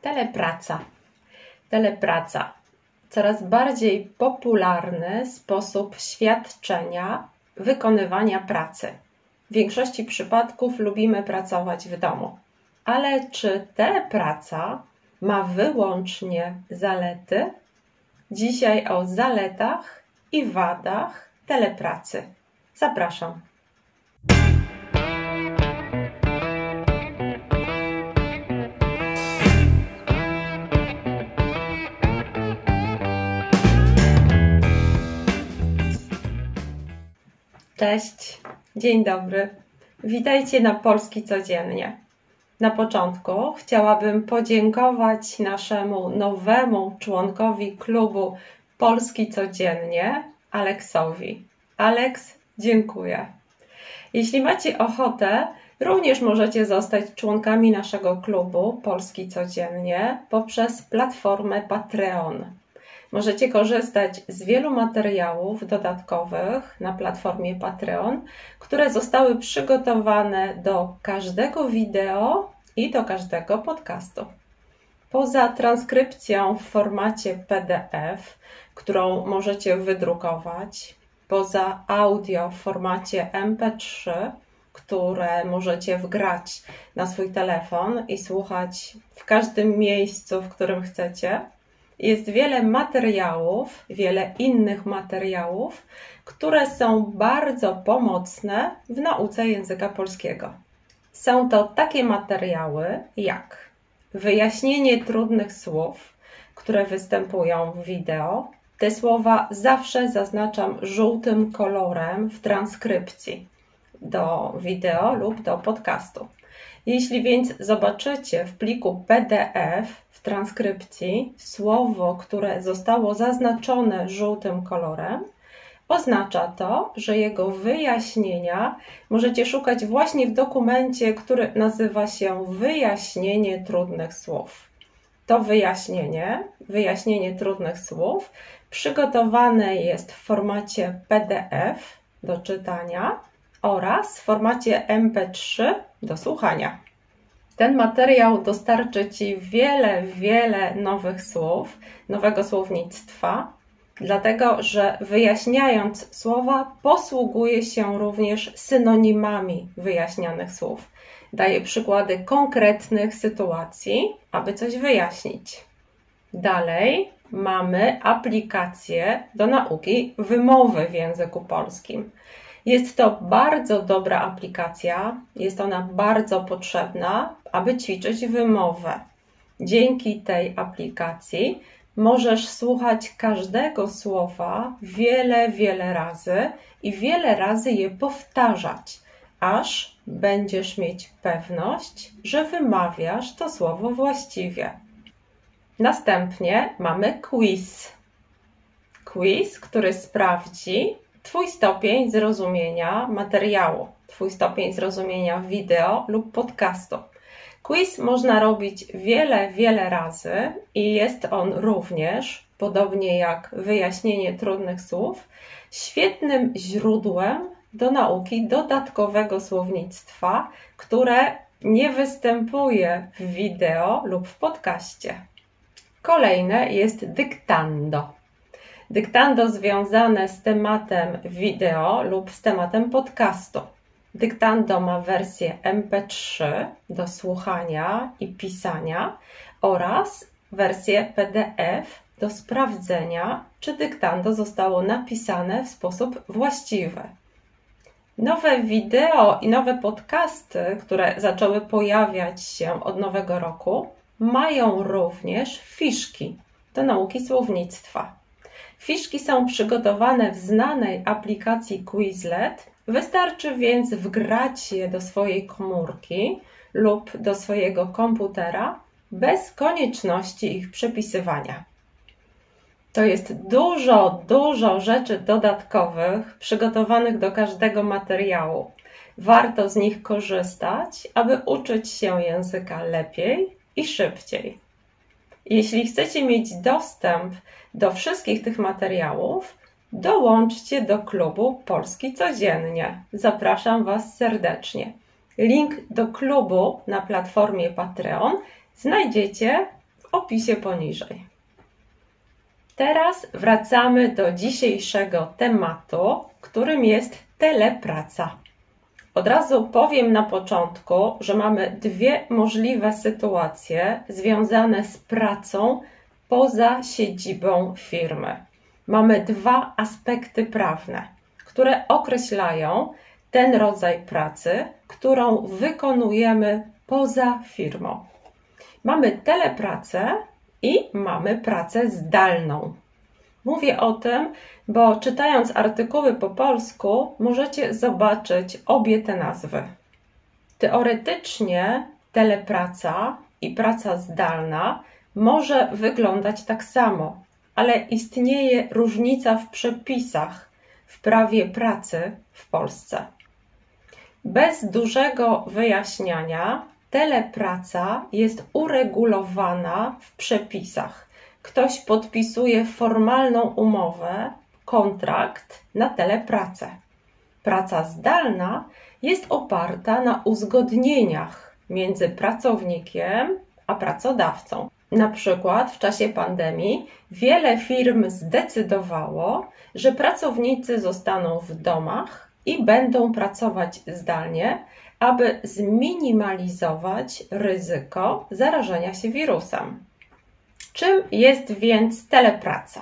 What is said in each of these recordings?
Telepraca. Telepraca. Coraz bardziej popularny sposób świadczenia wykonywania pracy. W większości przypadków lubimy pracować w domu. Ale czy telepraca ma wyłącznie zalety? Dzisiaj o zaletach i wadach telepracy. Zapraszam. Cześć, dzień dobry. Witajcie na Polski Codziennie. Na początku chciałabym podziękować naszemu nowemu członkowi klubu Polski Codziennie, Aleksowi. Aleks, dziękuję. Jeśli macie ochotę, również możecie zostać członkami naszego klubu Polski Codziennie poprzez platformę Patreon. Możecie korzystać z wielu materiałów dodatkowych na platformie Patreon, które zostały przygotowane do każdego wideo i do każdego podcastu. Poza transkrypcją w formacie PDF, którą możecie wydrukować, poza audio w formacie MP3, które możecie wgrać na swój telefon i słuchać w każdym miejscu, w którym chcecie, jest wiele materiałów, wiele innych materiałów, które są bardzo pomocne w nauce języka polskiego. Są to takie materiały jak wyjaśnienie trudnych słów, które występują w wideo. Te słowa zawsze zaznaczam żółtym kolorem w transkrypcji do wideo lub do podcastu. Jeśli więc zobaczycie w pliku PDF w transkrypcji słowo, które zostało zaznaczone żółtym kolorem, oznacza to, że jego wyjaśnienia możecie szukać właśnie w dokumencie, który nazywa się Wyjaśnienie trudnych słów. To wyjaśnienie trudnych słów, przygotowane jest w formacie PDF do czytania oraz w formacie MP3 do słuchania. Ten materiał dostarczy Ci wiele nowych słów, nowego słownictwa, dlatego że wyjaśniając słowa posługuje się również synonimami wyjaśnianych słów. Daje przykłady konkretnych sytuacji, aby coś wyjaśnić. Dalej mamy aplikację do nauki wymowy w języku polskim. Jest to bardzo dobra aplikacja, jest ona bardzo potrzebna, aby ćwiczyć wymowę. Dzięki tej aplikacji możesz słuchać każdego słowa wiele razy i wiele razy je powtarzać, aż będziesz mieć pewność, że wymawiasz to słowo właściwie. Następnie mamy quiz. Quiz, który sprawdzi Twój stopień zrozumienia materiału, Twój stopień zrozumienia wideo lub podcastu. Quiz można robić wiele razy i jest on również, podobnie jak wyjaśnienie trudnych słów, świetnym źródłem do nauki dodatkowego słownictwa, które nie występuje w wideo lub w podcaście. Kolejne jest dyktando. Dyktando związane z tematem wideo lub z tematem podcastu. Dyktando ma wersję MP3 do słuchania i pisania oraz wersję PDF do sprawdzenia, czy dyktando zostało napisane w sposób właściwy. Nowe wideo i nowe podcasty, które zaczęły pojawiać się od nowego roku, mają również fiszki do nauki słownictwa. Fiszki są przygotowane w znanej aplikacji Quizlet. Wystarczy więc wgrać je do swojej komórki lub do swojego komputera bez konieczności ich przepisywania. To jest dużo rzeczy dodatkowych przygotowanych do każdego materiału. Warto z nich korzystać, aby uczyć się języka lepiej i szybciej. Jeśli chcecie mieć dostęp do wszystkich tych materiałów, dołączcie do klubu Polski Codziennie. Zapraszam Was serdecznie. Link do klubu na platformie Patreon znajdziecie opisie poniżej. Teraz wracamy do dzisiejszego tematu, którym jest telepraca. Od razu powiem na początku, że mamy dwie możliwe sytuacje związane z pracą poza siedzibą firmy. Mamy dwa aspekty prawne, które określają ten rodzaj pracy, którą wykonujemy poza firmą. Mamy telepracę i mamy pracę zdalną. Mówię o tym, bo czytając artykuły po polsku możecie zobaczyć obie te nazwy. Teoretycznie telepraca i praca zdalna może wyglądać tak samo, ale istnieje różnica w przepisach w prawie pracy w Polsce. Bez dużego wyjaśniania telepraca jest uregulowana w przepisach. Ktoś podpisuje formalną umowę, kontrakt na telepracę. Praca zdalna jest oparta na uzgodnieniach między pracownikiem a pracodawcą. Na przykład w czasie pandemii wiele firm zdecydowało, że pracownicy zostaną w domach i będą pracować zdalnie, aby zminimalizować ryzyko zarażenia się wirusem. Czym jest więc telepraca?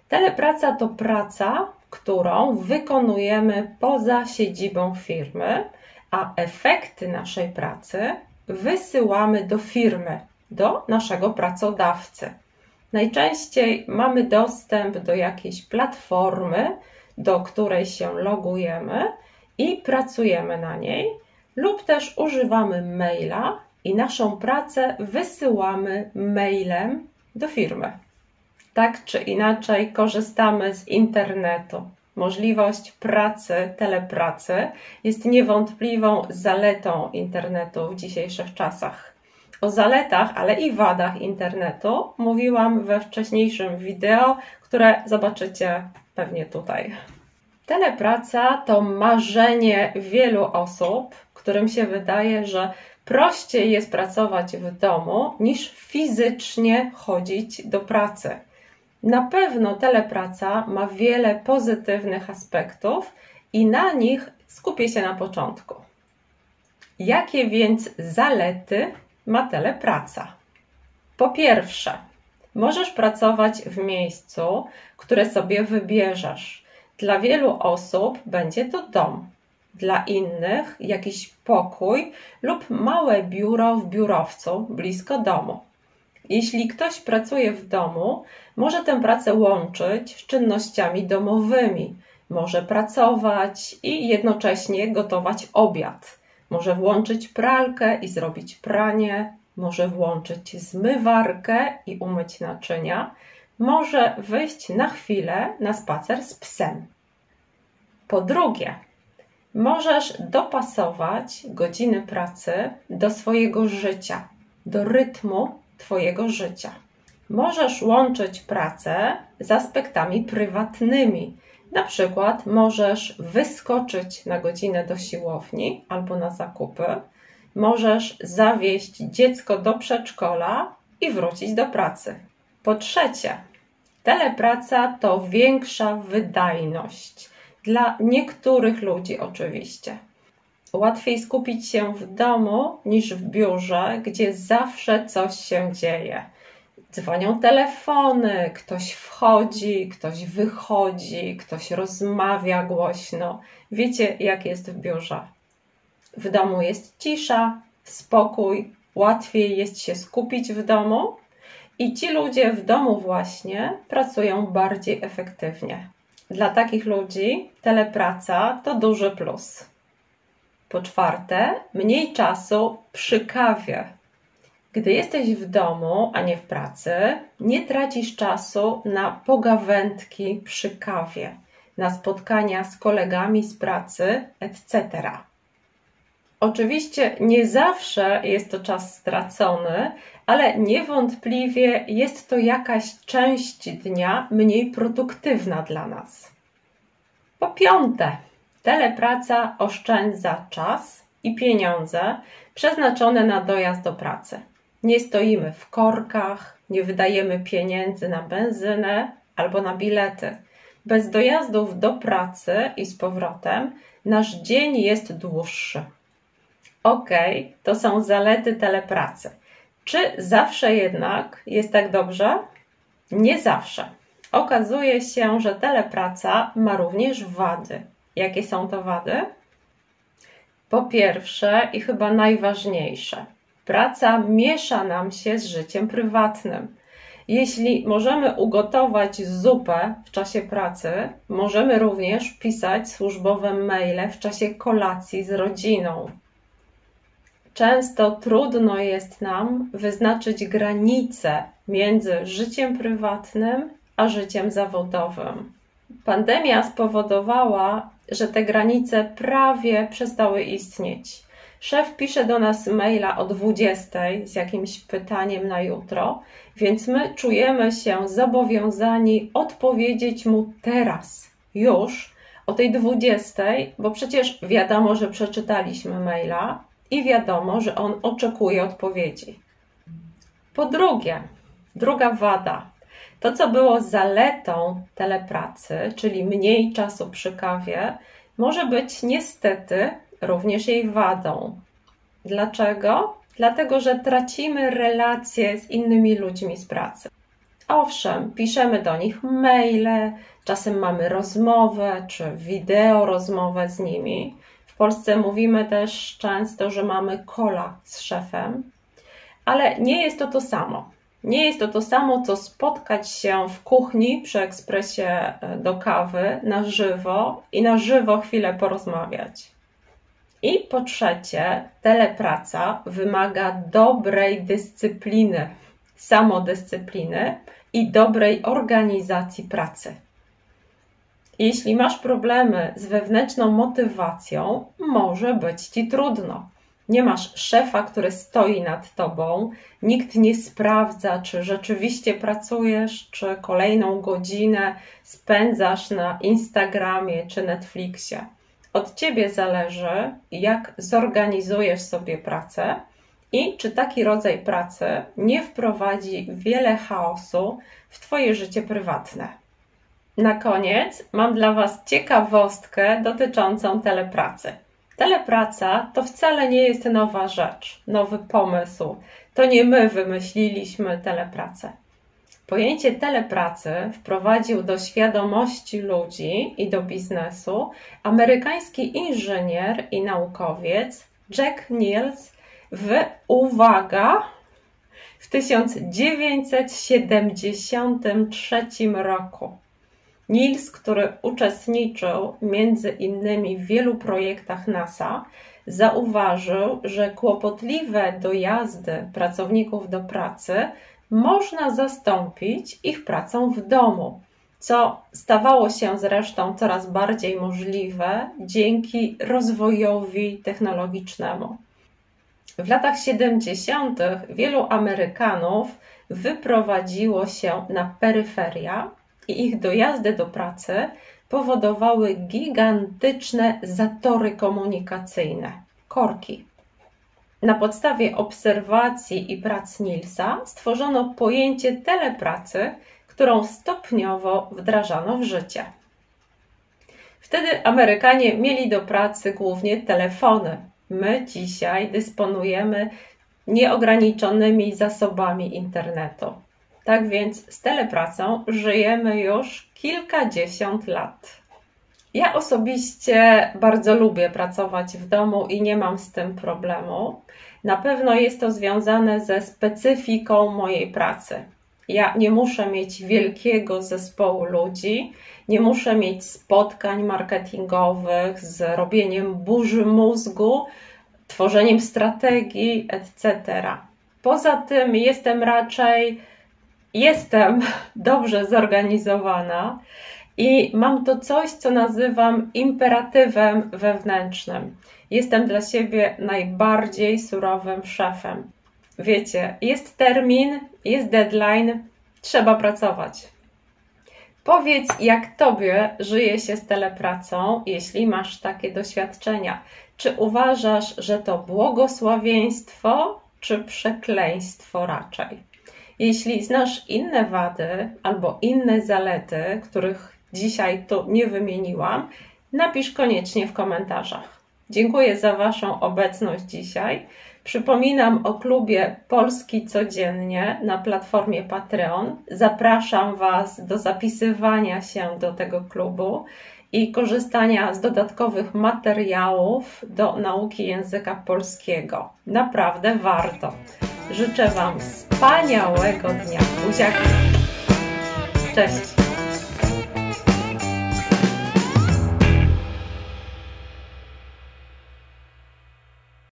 Telepraca to praca, którą wykonujemy poza siedzibą firmy, a efekty naszej pracy wysyłamy do firmy, do naszego pracodawcy. Najczęściej mamy dostęp do jakiejś platformy, do której się logujemy i pracujemy na niej, lub też używamy maila i naszą pracę wysyłamy mailem do firmy. Tak czy inaczej korzystamy z internetu. Możliwość pracy, telepracy jest niewątpliwą zaletą internetu w dzisiejszych czasach. O zaletach, ale i wadach internetu mówiłam we wcześniejszym wideo, które zobaczycie pewnie tutaj. Telepraca to marzenie wielu osób, którym się wydaje, że prościej jest pracować w domu niż fizycznie chodzić do pracy. Na pewno telepraca ma wiele pozytywnych aspektów i na nich skupię się na początku. Jakie więc zalety ma telepraca? Po pierwsze, możesz pracować w miejscu, które sobie wybierzesz. Dla wielu osób będzie to dom, dla innych jakiś pokój lub małe biuro w biurowcu blisko domu. Jeśli ktoś pracuje w domu, może tę pracę łączyć z czynnościami domowymi. Może pracować i jednocześnie gotować obiad. Może włączyć pralkę i zrobić pranie. Może włączyć zmywarkę i umyć naczynia. Może wyjść na chwilę na spacer z psem. Po drugie, możesz dopasować godziny pracy do swojego życia, do rytmu Twojego życia. Możesz łączyć pracę z aspektami prywatnymi. Na przykład możesz wyskoczyć na godzinę do siłowni albo na zakupy. Możesz zawieźć dziecko do przedszkola i wrócić do pracy. Po trzecie, telepraca to większa wydajność. Dla niektórych ludzi oczywiście. Łatwiej skupić się w domu niż w biurze, gdzie zawsze coś się dzieje. Dzwonią telefony, ktoś wchodzi, ktoś wychodzi, ktoś rozmawia głośno. Wiecie, jak jest w biurze. W domu jest cisza, spokój, łatwiej jest się skupić w domu i ci ludzie w domu właśnie pracują bardziej efektywnie. Dla takich ludzi telepraca to duży plus. Po czwarte, mniej czasu przy kawie. Gdy jesteś w domu, a nie w pracy, nie tracisz czasu na pogawędki przy kawie, na spotkania z kolegami z pracy, etc. Oczywiście nie zawsze jest to czas stracony, ale niewątpliwie jest to jakaś część dnia mniej produktywna dla nas. Po piąte, telepraca oszczędza czas i pieniądze przeznaczone na dojazd do pracy. Nie stoimy w korkach, nie wydajemy pieniędzy na benzynę albo na bilety. Bez dojazdów do pracy i z powrotem nasz dzień jest dłuższy. Okej, to są zalety telepracy. Czy zawsze jednak jest tak dobrze? Nie zawsze. Okazuje się, że telepraca ma również wady. Jakie są to wady? Po pierwsze i chyba najważniejsze, praca miesza nam się z życiem prywatnym. Jeśli możemy ugotować zupę w czasie pracy, możemy również pisać służbowe maile w czasie kolacji z rodziną. Często trudno jest nam wyznaczyć granice między życiem prywatnym a życiem zawodowym. Pandemia spowodowała, że te granice prawie przestały istnieć. Szef pisze do nas maila o 20 z jakimś pytaniem na jutro, więc my czujemy się zobowiązani odpowiedzieć mu teraz, już o tej 20, bo przecież wiadomo, że przeczytaliśmy maila i wiadomo, że on oczekuje odpowiedzi. Po drugie, druga wada. To, co było zaletą telepracy, czyli mniej czasu przy kawie, może być niestety również jej wadą. Dlaczego? Dlatego, że tracimy relacje z innymi ludźmi z pracy. Owszem, piszemy do nich maile, czasem mamy rozmowę czy wideo rozmowę z nimi. W Polsce mówimy też często, że mamy calla z szefem, ale nie jest to to samo. Nie jest to to samo, co spotkać się w kuchni przy ekspresie do kawy na żywo i na żywo chwilę porozmawiać. I po trzecie, telepraca wymaga dobrej dyscypliny, samodyscypliny i dobrej organizacji pracy. Jeśli masz problemy z wewnętrzną motywacją, może być Ci trudno. Nie masz szefa, który stoi nad tobą, nikt nie sprawdza, czy rzeczywiście pracujesz, czy kolejną godzinę spędzasz na Instagramie czy Netflixie. Od ciebie zależy, jak zorganizujesz sobie pracę i czy taki rodzaj pracy nie wprowadzi wiele chaosu w twoje życie prywatne. Na koniec mam dla Was ciekawostkę dotyczącą telepracy. Telepraca to wcale nie jest nowa rzecz, nowy pomysł. To nie my wymyśliliśmy telepracę. Pojęcie telepracy wprowadził do świadomości ludzi i do biznesu amerykański inżynier i naukowiec Jack Niels uwaga, w 1973 roku. Niels, który uczestniczył między innymi w wielu projektach NASA, zauważył, że kłopotliwe dojazdy pracowników do pracy można zastąpić ich pracą w domu, co stawało się zresztą coraz bardziej możliwe dzięki rozwojowi technologicznemu. W latach 70. wielu Amerykanów wyprowadziło się na peryferia i ich dojazdy do pracy powodowały gigantyczne zatory komunikacyjne, korki. Na podstawie obserwacji i prac Nielsa stworzono pojęcie telepracy, którą stopniowo wdrażano w życie. Wtedy Amerykanie mieli do pracy głównie telefony. My dzisiaj dysponujemy nieograniczonymi zasobami internetu. Tak więc z telepracą żyjemy już kilkadziesiąt lat. Ja osobiście bardzo lubię pracować w domu i nie mam z tym problemu. Na pewno jest to związane ze specyfiką mojej pracy. Ja nie muszę mieć wielkiego zespołu ludzi, nie muszę mieć spotkań marketingowych z robieniem burzy mózgu, tworzeniem strategii, etc. Poza tym jestem dobrze zorganizowana i mam to coś, co nazywam imperatywem wewnętrznym. Jestem dla siebie najbardziej surowym szefem. Wiecie, jest termin, jest deadline, trzeba pracować. Powiedz, jak Tobie żyje się z telepracą, jeśli masz takie doświadczenia. Czy uważasz, że to błogosławieństwo, czy przekleństwo raczej? Jeśli znasz inne wady albo inne zalety, których dzisiaj tu nie wymieniłam, napisz koniecznie w komentarzach. Dziękuję za Waszą obecność dzisiaj. Przypominam o klubie Polski Codziennie na platformie Patreon. Zapraszam Was do zapisywania się do tego klubu i korzystania z dodatkowych materiałów do nauki języka polskiego. Naprawdę warto. Życzę Wam wspaniałego dnia. Buziaki. Cześć.